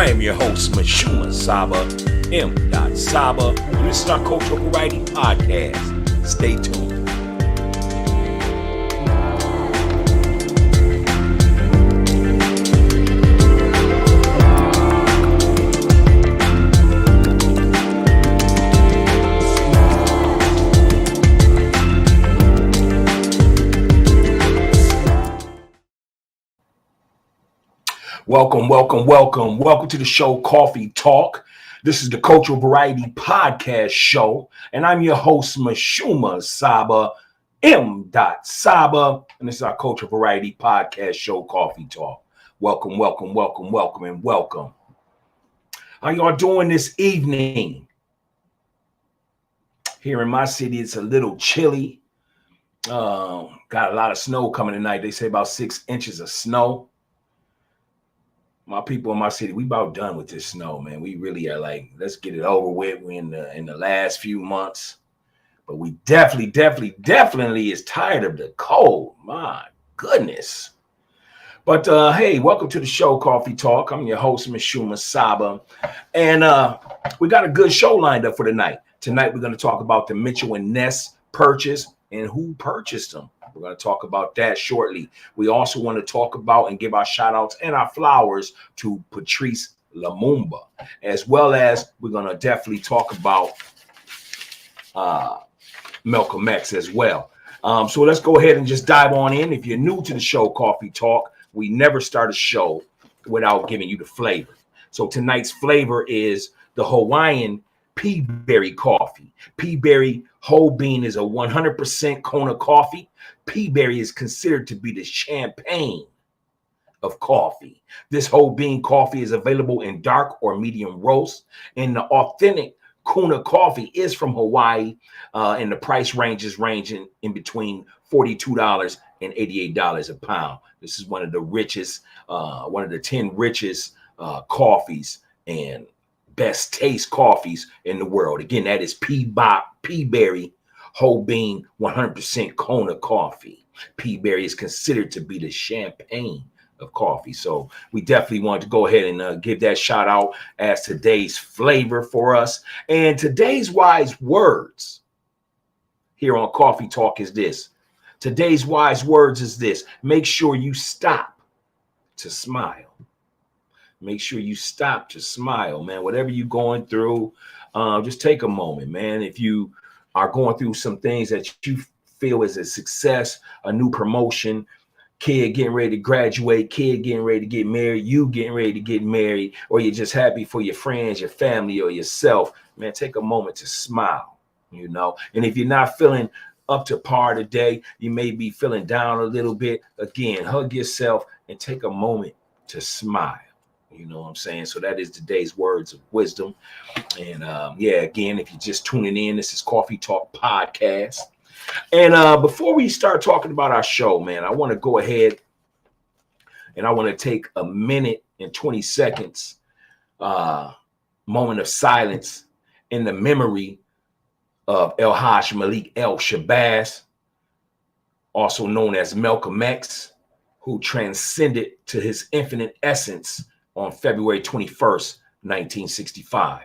I am your host, MISHUMA, SABA, M.SABA, and this is our Cultural Variety Podcast. Stay tuned. Welcome to the show Coffee Talk. This is the Cultural Variety Podcast show, and I'm your host, MISHUMA, SABA, M.SABA, and this is our Cultural Variety Podcast show, Coffee Talk. Welcome. How y'all doing this evening? Here in my city, it's a little chilly. Got a lot of snow coming tonight. They say about 6 inches of snow. My people in my city, we about done with this snow, man. We really are like, let's get it over with. We're in the last few months, but we definitely is tired of the cold. My goodness. But hey, welcome to the show, Coffee Talk. I'm your host, MISHUMA, SABA, and we got a good show lined up for tonight. Tonight, we're going to talk about the Mitchell and Ness purchase and who purchased them. We're going to talk about that shortly. We also want to talk about and give our shout outs and our flowers to Patrice Lumumba, as well as we're going to definitely talk about Malcolm X as well. So let's go ahead and just dive on in. If you're new to the show, Coffee Talk, we never start a show without giving you the flavor. So tonight's flavor is the Hawaiian pea berry coffee. Pea berry whole bean is a 100% Kona coffee. Pea berry is considered to be the champagne of coffee. This whole bean coffee is available in dark or medium roast, and the authentic Kona coffee is from Hawaii, and the price range is ranging in between $42 and $88 a pound. This is one of the richest, one of the 10 richest coffees and best taste coffees in the world. Again, that is pea berry whole bean 100% Kona coffee. Pea berry is considered to be the champagne of coffee. So we definitely want to go ahead and give that shout out as today's flavor for us. And today's wise words here on Coffee Talk is this. Today's wise words is this. Make sure you stop to smile. Make sure you stop to smile, man. Whatever you're going through, just take a moment, man. If you are going through some things that you feel is a success, a new promotion, kid getting ready to graduate, kid getting ready to get married, you getting ready to get married, or you're just happy for your friends, your family, or yourself, man, take a moment to smile, you know. And if you're not feeling up to par today, you may be feeling down a little bit, again, hug yourself and take a moment to smile. You know what I'm saying? So that is today's words of wisdom. And yeah, again, if you're just tuning in, this is Coffee Talk Podcast. And before we start talking about our show, man, I want to go ahead and I want to take a minute and 20 seconds moment of silence in the memory of El Haj Malik El Shabazz, also known as Malcolm X, who transcended to his infinite essence on February 21st, 1965.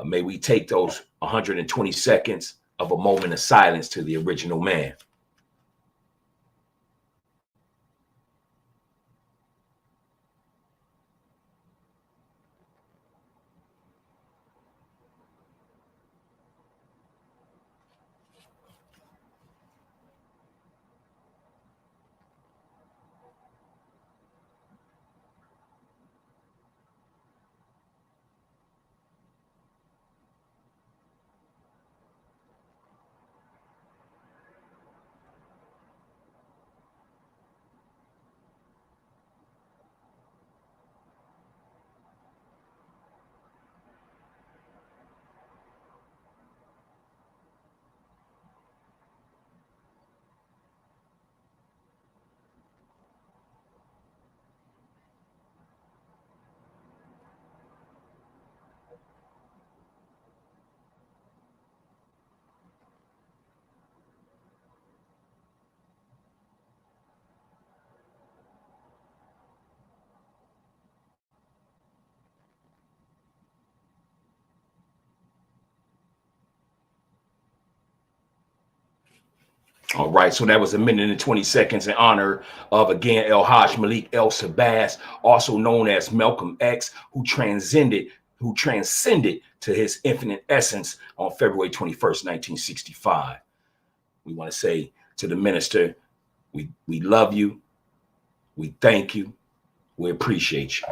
May we take those 120 seconds of a moment of silence to the original man. All right, so that was a minute and 20 seconds in honor of, again, El Hajj Malik El Sabas, also known as Malcolm X, who transcended to his infinite essence on February 21st, 1965. We want to say to the minister, we love you, we thank you, we appreciate you.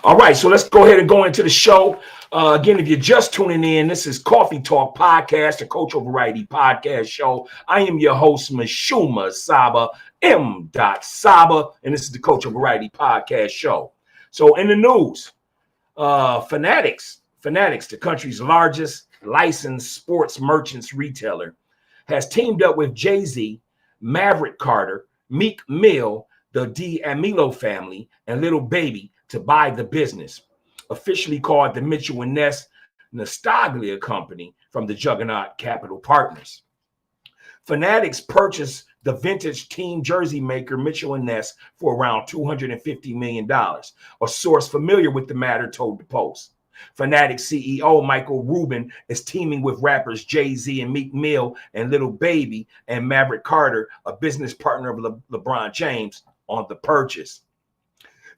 All right, so let's go ahead and go into the show. Again, if you're just tuning in, this is Coffee Talk Podcast, the Cultural Variety Podcast show. I am your host, MISHUMA SABA, M.SABA, and this is the Cultural Variety Podcast show. So in the news, Fanatics, the country's largest licensed sports merchants retailer, has teamed up with Jay-Z, Maverick Carter, Meek Mill, the D'Amelio family, and Little Baby to buy the business, officially called the Mitchell and Ness Nostalgia Company from the Juggernaut Capital Partners. Fanatics purchased the vintage team jersey maker Mitchell and Ness for around $250 million. A source familiar with the matter told the Post. Fanatics CEO Michael Rubin is teaming with rappers Jay-Z and Meek Mill and Little Baby and Maverick Carter, a business partner of LeBron James, on the purchase.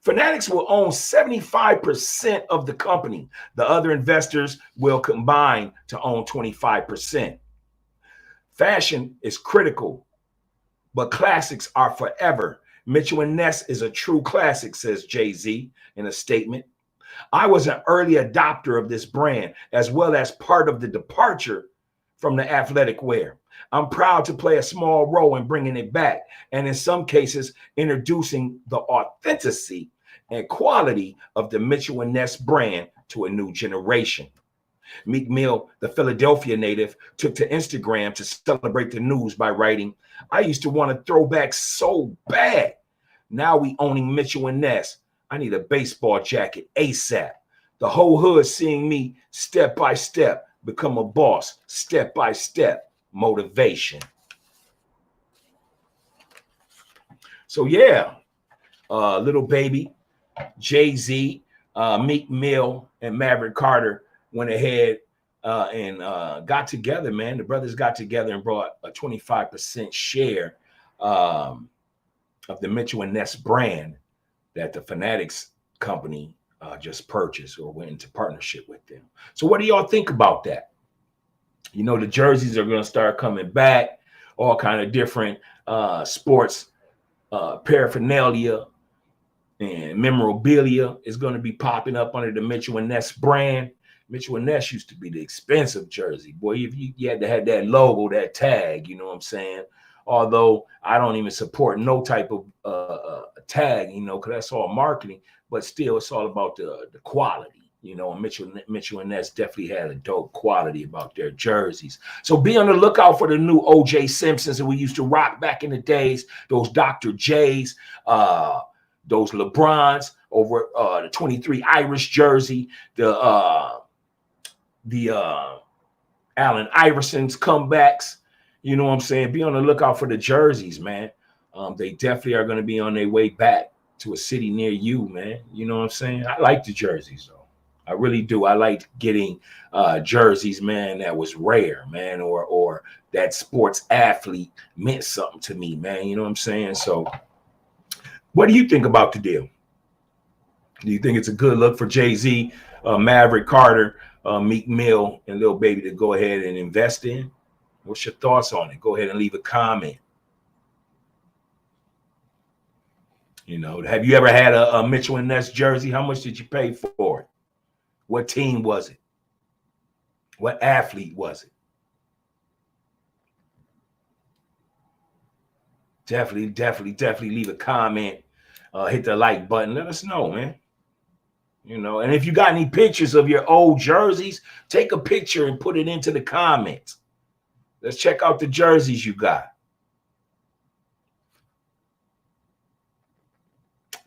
Fanatics will own 75% of the company. The other investors will combine to own 25%. Fashion is critical, but classics are forever. Mitchell and Ness is a true classic, says Jay-Z in a statement. I was an early adopter of this brand, as well as part of the departure from the athletic wear. I'm proud to play a small role in bringing it back, and in some cases, introducing the authenticity and quality of the Mitchell and Ness brand to a new generation. Meek Mill, the Philadelphia native, took to Instagram to celebrate the news by writing, I used to want to throw back so bad. Now we owning Mitchell and Ness. I need a baseball jacket ASAP. The whole hood seeing me step by step become a boss, step by step. Motivation. So yeah, Little Baby, Jay-Z, Meek Mill, and Maverick Carter went ahead and got together, man. The brothers got together and brought a 25% share of the Mitchell and Ness brand that the Fanatics company just purchased or went into partnership with them. So what do y'all think about that? You know, the jerseys are going to start coming back, all kind of different sports paraphernalia and memorabilia is going to be popping up under the Mitchell and Ness brand. Mitchell and Ness used to be the expensive jersey. Boy, if you had to have that logo, that tag, you know what I'm saying? Although I don't even support no type of tag, you know, because that's all marketing. But still, it's all about the quality. You know, Mitchell and Ness definitely had a dope quality about their jerseys. So be on the lookout for the new O.J. Simpsons that we used to rock back in the days, those Dr. J's, those LeBrons over the 23 Irish jersey, the Allen Iverson's comebacks. You know what I'm saying? Be on the lookout for the jerseys, man. They definitely are going to be on their way back to a city near you, man. You know what I'm saying? I like the jerseys, though. I really do. I like getting jerseys, man, that was rare, man, or that sports athlete meant something to me, man. You know what I'm saying? So what do you think about the deal? Do you think it's a good look for Jay-Z, Maverick Carter, Meek Mill, and Lil Baby to go ahead and invest in? What's your thoughts on it? Go ahead and leave a comment. You know, have you ever had a Mitchell and Ness jersey? How much did you pay for it? What team was it? What athlete was it? Definitely leave a comment. Hit the like button. Let us know, man. You know, and if you got any pictures of your old jerseys, take a picture and put it into the comments. Let's check out the jerseys you got.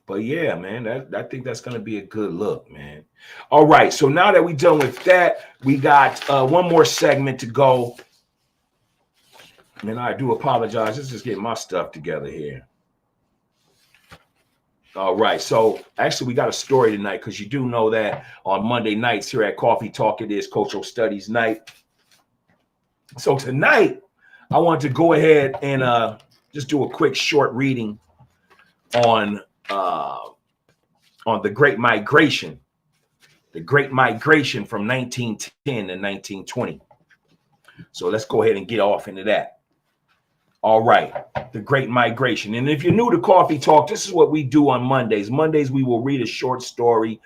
But yeah, man, I think that's going to be a good look, man. All right, so now that we're done with that, we got one more segment to go. And I do apologize. Let's just get my stuff together here. All right, so actually we got a story tonight because you do know that on Monday nights here at Coffee Talk, it is Cultural Studies Night. So tonight, I want to go ahead and just do a quick short reading on the Great Migration. The Great Migration from 1910 to 1920. So let's go ahead and get off into that. All right, the Great Migration. And if you're new to Coffee Talk, this is what we do on Mondays. Mondays, we will read a short story.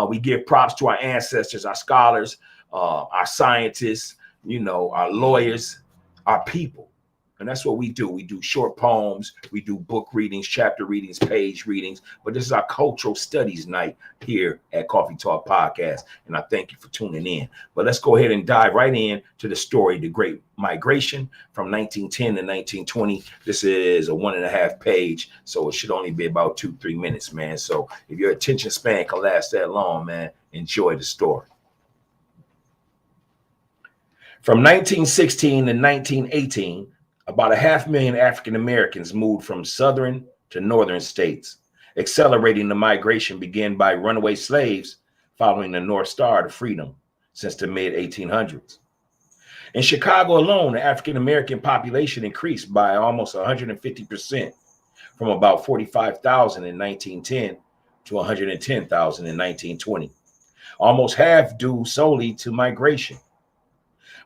We give props to our ancestors, our scholars, our scientists, our lawyers, our people. And that's what we do. We do short poems. We do book readings, chapter readings, page readings. But this is our cultural studies night here at Coffee Talk Podcast. And I thank you for tuning in. But let's go ahead and dive right in to the story, The Great Migration from 1910 to 1920. This is a 1.5 page, so it should only be about 2-3 minutes, man. So if your attention span can last that long, man, enjoy the story. From 1916 to 1918, about 500,000 African Americans moved from southern to northern states, accelerating the migration began by runaway slaves following the North Star to freedom since the mid-1800s. In Chicago alone, the African American population increased by almost 150%, from about 45,000 in 1910 to 110,000 in 1920, almost half due solely to migration.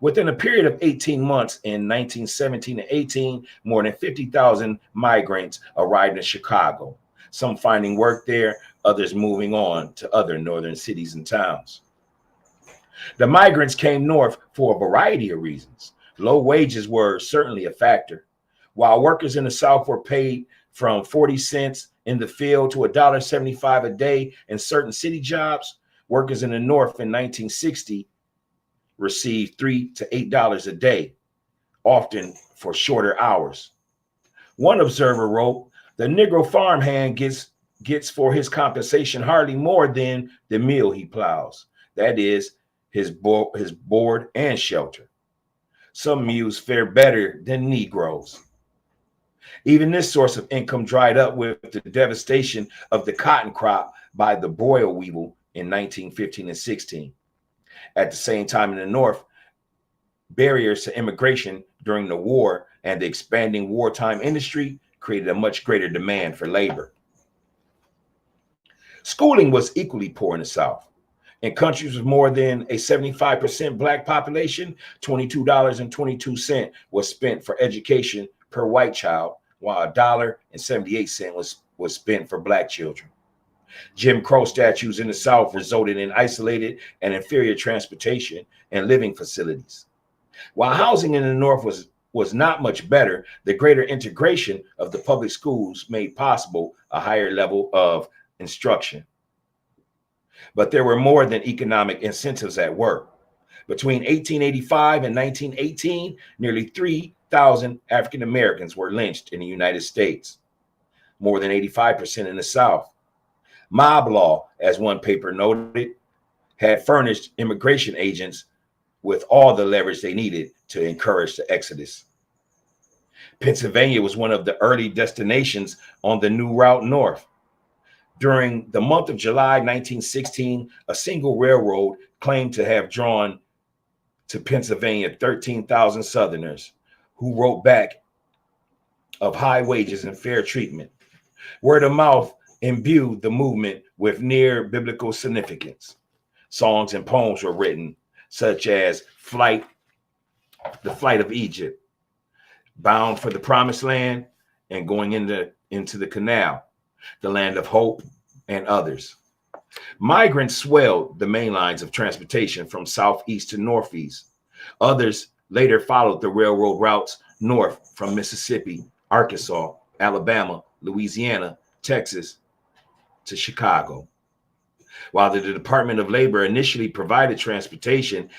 Within a period of 18 months in 1917 to 18, more than 50,000 migrants arrived in Chicago, some finding work there, others moving on to other northern cities and towns. The migrants came north for a variety of reasons. Low wages were certainly a factor. While workers in the South were paid from 40 cents in the field to $1.75 a day in certain city jobs, workers in the North in 1960 received $3 to $8 a day, often for shorter hours. One observer wrote, "The Negro farmhand gets for his compensation hardly more than the meal he plows. That is, his board and shelter. Some mules fare better than Negroes." Even this source of income dried up with the devastation of the cotton crop by the boll weevil in 1915 and 16. At the same time in the North, barriers to immigration during the war and the expanding wartime industry created a much greater demand for labor. Schooling was equally poor in the South. In countries with more than a 75% Black population, $22.22 was spent for education per white child, while $1.78 was spent for Black children. Jim Crow statutes in the South resulted in isolated and inferior transportation and living facilities. While housing in the North was not much better, the greater integration of the public schools made possible a higher level of instruction. But there were more than economic incentives at work. Between 1885 and 1918, nearly 3,000 African Americans were lynched in the United States, more than 85% in the South. Mob law, as one paper noted, had furnished immigration agents with all the leverage they needed to encourage the exodus. Pennsylvania was one of the early destinations on the new route north. During the month of July 1916, a single railroad claimed to have drawn to Pennsylvania 13,000 Southerners who wrote back of high wages and fair treatment. Word of mouth imbued the movement with near biblical significance. Songs and poems were written, such as The Flight of Egypt, Bound for the Promised Land, and Going into the Canal, The Land of Hope, and others. Migrants swelled the main lines of transportation from southeast to northeast. Others later followed the railroad routes north from Mississippi, Arkansas, Alabama, Louisiana, Texas, to Chicago. While the Department of Labor initially provided transportation,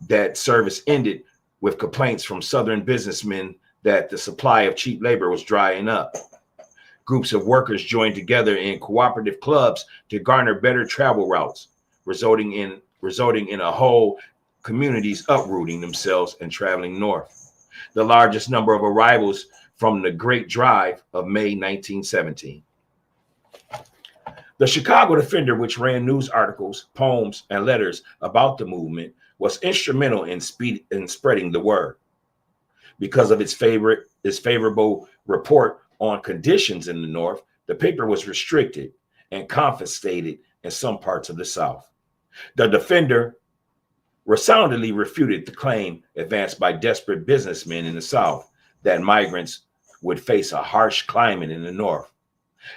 that service ended with complaints from Southern businessmen that the supply of cheap labor was drying up. Groups of workers joined together in cooperative clubs to garner better travel routes, resulting in a whole communities uprooting themselves and traveling north. The largest number of arrivals from the Great Drive of May 1917. The Chicago Defender, which ran news articles, poems, and letters about the movement, was instrumental in spreading the word. Because of its favorable report on conditions in the North, the paper was restricted and confiscated in some parts of the South. The defender resoundingly refuted the claim advanced by desperate businessmen in the South that migrants would face a harsh climate in the North,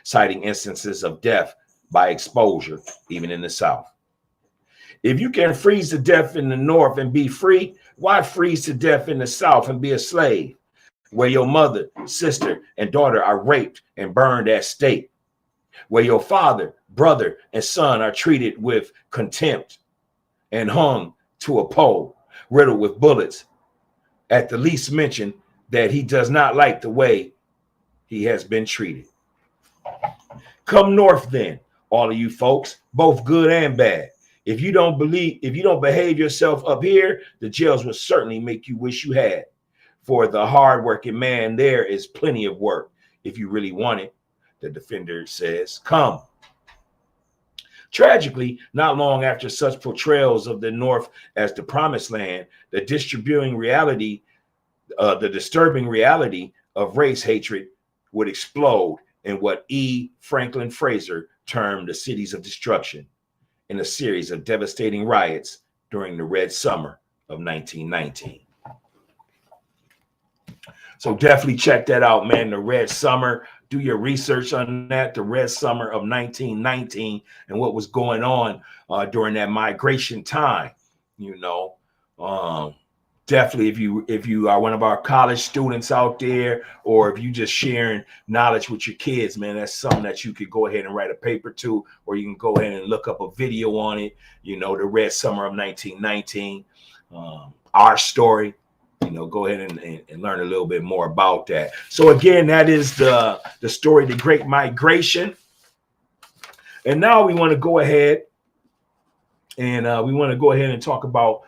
citing instances of death by exposure even in the South. If you can freeze to death in the North and be free, why freeze to death in the South and be a slave, where your mother, sister, and daughter are raped and burned at stake, where your father, brother, and son are treated with contempt and hung to a pole, riddled with bullets, at the least mention that he does not like the way he has been treated. Come north then, all of you folks, both good and bad. If you don't behave yourself up here, the jails will certainly make you wish you had. For the hardworking man, there is plenty of work if you really want it, the defender says. Come. Tragically, not long after such portrayals of the North as the promised land, the disturbing reality of race hatred would explode in what E. Franklin Fraser termed the cities of destruction, in a series of devastating riots during the Red Summer of 1919. So definitely check that out, man. The Red Summer. Do your research on that. The Red Summer of 1919 and what was going on during that migration time. You know, definitely if you are one of our college students out there, or if you just sharing knowledge with your kids, man, that's something that you could go ahead and write a paper to, or you can go ahead and look up a video on it. You know, the Red Summer of 1919, our story. You know, go ahead and learn a little bit more about that. So again, that is the story, the Great Migration. And now we want to go ahead and talk about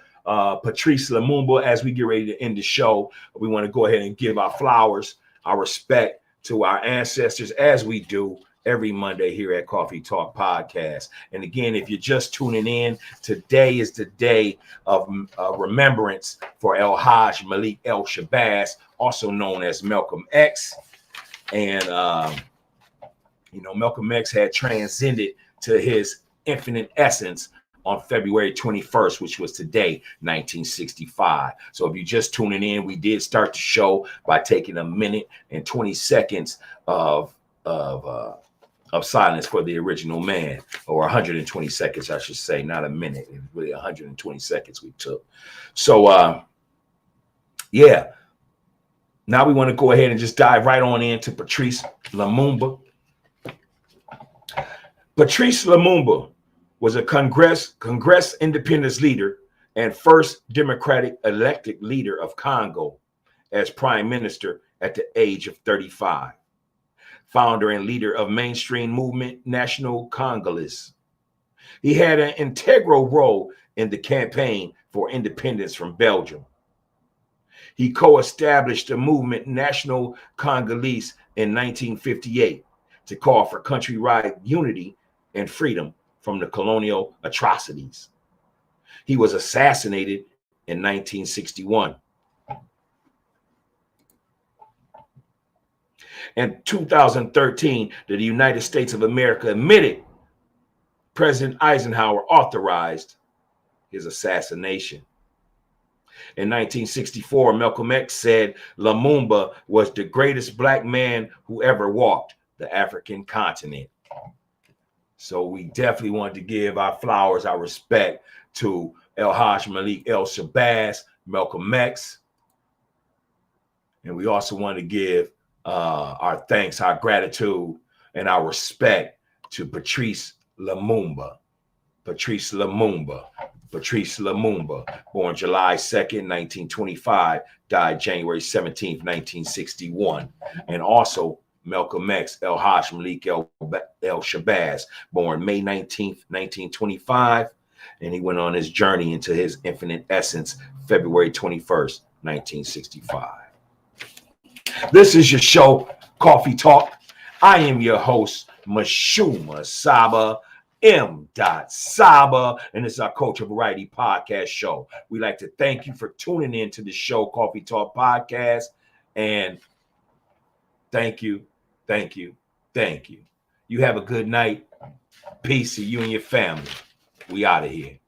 Patrice Lumumba as we get ready to end the show. We want to go ahead and give our flowers, our respect to our ancestors, as we do every Monday here at Coffee Talk Podcast. And again, if you're just tuning in, today is the day of remembrance for El Hajj Malik El Shabazz, also known as Malcolm X. And, you know, Malcolm X had transcended to his infinite essence on February 21st, which was today, 1965. So if you're just tuning in, we did start the show by taking a minute and 20 seconds of silence for the original man, or 120 seconds, I should say, not a minute. It was really 120 seconds we took. So, yeah. Now we want to go ahead and just dive right on into Patrice Lumumba. Patrice Lumumba was a Congress independence leader and first democratic elected leader of Congo as prime minister at the age of 35. Founder and leader of mainstream movement National Congolese. He had an integral role in the campaign for independence from Belgium. He co-established the movement National Congolese in 1958 to call for countrywide unity and freedom from the colonial atrocities. He was assassinated in 1961. In 2013, the United States of America admitted President Eisenhower authorized his assassination. In 1964, Malcolm X said Lumumba was the greatest black man who ever walked the African continent. So we definitely want to give our flowers, our respect to El Hajj Malik El Shabazz, Malcolm X. And we also want to give our thanks, our gratitude, and our respect to Patrice Lumumba. Patrice Lumumba. Patrice Lumumba, born July 2nd, 1925, died January 17th, 1961. And also Malcolm X, El Hajj Malik El Shabazz, born May 19th, 1925. And he went on his journey into his infinite essence, February 21st, 1965. This is your show, Coffee Talk. I am your host, MISHUMA SABA. M.SABA, and this is our Culture Variety Podcast show. We'd like to thank you for tuning in to the show, Coffee Talk Podcast, and thank you. You have a good night. Peace to you and your family. We out of here.